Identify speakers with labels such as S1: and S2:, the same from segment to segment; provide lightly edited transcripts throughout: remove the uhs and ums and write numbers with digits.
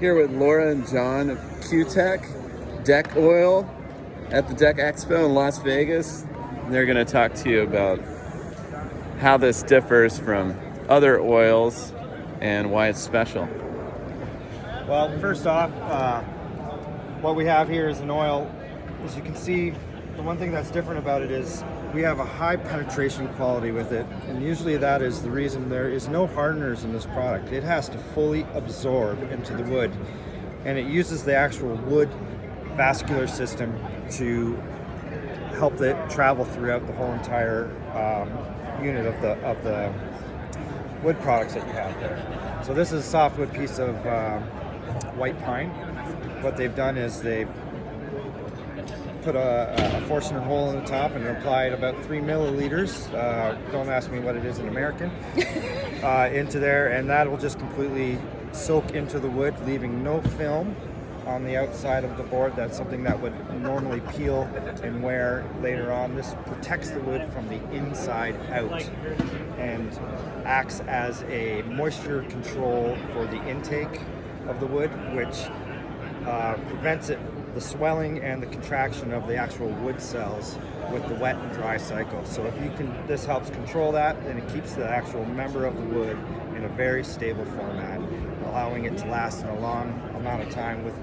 S1: Here with Laura and Jon of Cutek Deck Oil at the Deck Expo in Las Vegas. And they're going to talk to you about how this differs from other oils and why it's special.
S2: Well, first off, what we have here is an oil. As you can see, the one thing that's different about it is we have a high penetration quality with it, and usually that is the reason there is no hardeners in this product. It has to fully absorb into the wood, and it uses the actual wood vascular system to help it travel throughout the whole entire unit of the wood products that you have there. So this is a softwood piece of white pine. What they've done is they've put a Forstner hole in the top and applied about 3 milliliters, don't ask me what it is in American, into there, and that will just completely soak into the wood, leaving no film on the outside of the board. That's something that would normally peel and wear later on. This protects the wood from the inside out and acts as a moisture control for the intake of the wood, which prevents the swelling and the contraction of the actual wood cells with the wet and dry cycle. So if you can, this helps control that, and it keeps the actual member of the wood in a very stable format, allowing it to last in a long amount of time with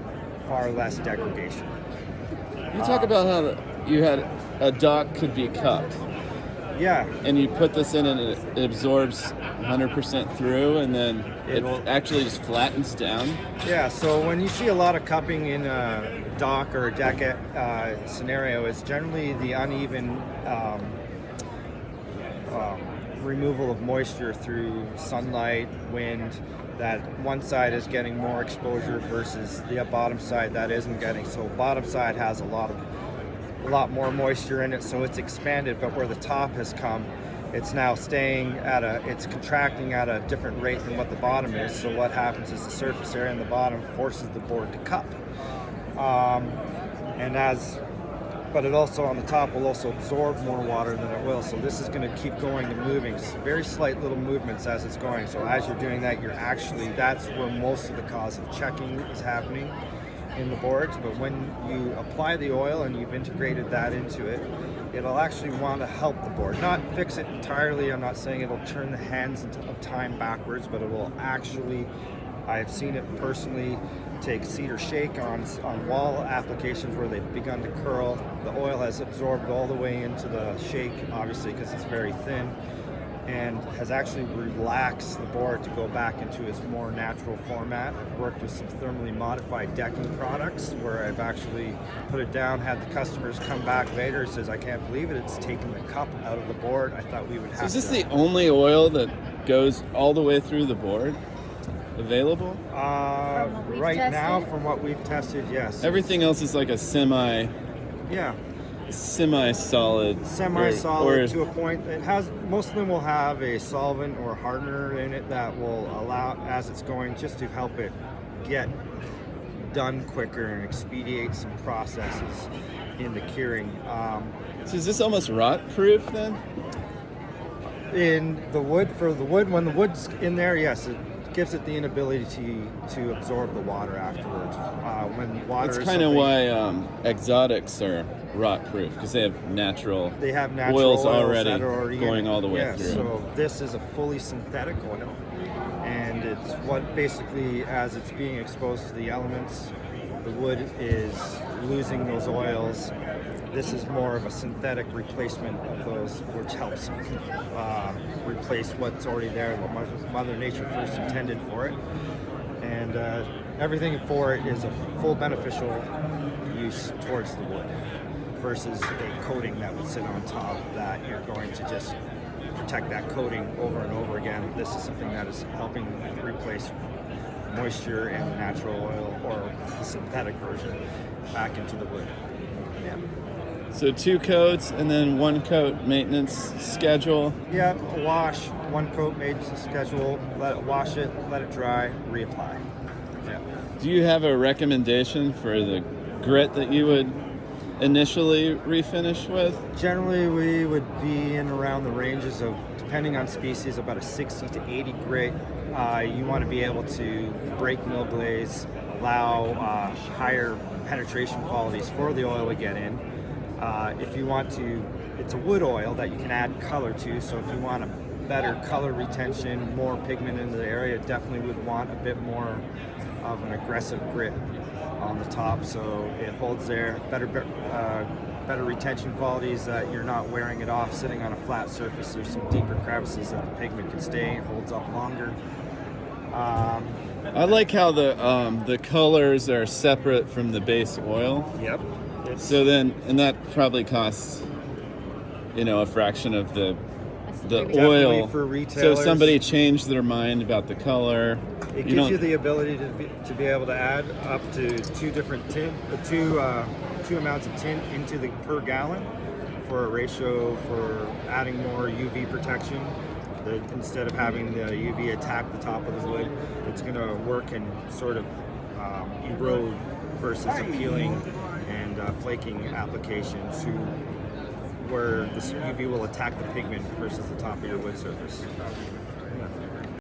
S2: far less degradation.
S1: You talk about how you had a dock could be cupped.
S2: Yeah.
S1: And you put this in and it absorbs 100% through, and then it actually just flattens down.
S2: Yeah, so when you see a lot of cupping in a dock or a deck scenario, it's generally the uneven removal of moisture through sunlight, wind, that one side is getting more exposure versus the bottom side that isn't getting. So bottom side has a lot more moisture in it, so it's expanded, but where the top has come, it's now staying it's contracting at a different rate than what the bottom is. So what happens is the surface area in the bottom forces the board to cup. But it also on the top will also absorb more water than it will. So this is going to keep going and moving, very slight little movements as it's going. So as you're doing that, that's where most of the cause of checking is happening in the boards. But when you apply the oil and you've integrated that into it, it'll actually want to help the board, not fix it entirely. I'm not saying it'll turn the hands of time backwards, but it will actually, I've seen it personally take cedar shake on wall applications where they've begun to curl. The oil has absorbed all the way into the shake, obviously because it's very thin, and has actually relaxed the board to go back into its more natural format. I've worked with some thermally modified decking products where I've actually put it down, had the customers come back later, says, I can't believe it, it's taken the cup out of the board. I thought we would have
S1: So is this the only oil that goes all the way through the board available?
S2: Right now, from what we've tested, yes.
S1: Everything else is like a semi-solid.
S2: To a point. It has, most of them will have a solvent or hardener in it that will allow, as it's going, just to help it get done quicker and expedite some processes in the curing.
S1: So is this almost rot proof then?
S2: In the wood, when the wood's in there, yes, it gives it the inability to absorb the water afterwards. When water,
S1: that's kind of why exotics are rot proof, because they have natural oils already going all the way through.
S2: So this is a fully synthetic oil, and it's what basically, as it's being exposed to the elements, the wood is losing those oils. This is more of a synthetic replacement of those, which helps replace what's already there, what Mother Nature first intended for it. And everything for it is a full beneficial use towards the wood versus a coating that would sit on top that you're going to just protect that coating over and over again. This is something that is helping replace moisture and the natural oil, or the synthetic version, back into the wood. Yeah.
S1: So 2 coats and then 1 coat maintenance schedule.
S2: Yeah, a wash, 1 coat maintenance schedule, let it wash it, let it dry, reapply. Yeah.
S1: Do you have a recommendation for the grit that you would initially refinish with?
S2: Generally, we would be in around the ranges of, depending on species, about a 60 to 80 grit you want to be able to break mill glaze, allow higher penetration qualities for the oil to get in. If you want to, it's a wood oil that you can add color to, so if you want a better color retention, more pigment into the area, definitely would want a bit more of an aggressive grit on the top, so it holds there. Better retention qualities, that you're not wearing it off sitting on a flat surface. There's some deeper crevices that the pigment can stay, it holds up longer.
S1: I like how the colors are separate from the base oil.
S2: Yep.
S1: So then, and that probably costs, a fraction of the oil.
S2: For
S1: So
S2: retailers,
S1: if somebody changed their mind about the color,
S2: it gives you the ability to be able to add up to two amounts of tint into the per gallon for a ratio for adding more UV protection. Instead of having the UV attack the top of the wood, it's going to work in sort of erode versus a peeling and flaking applications where the UV will attack the pigment versus the top of your wood surface.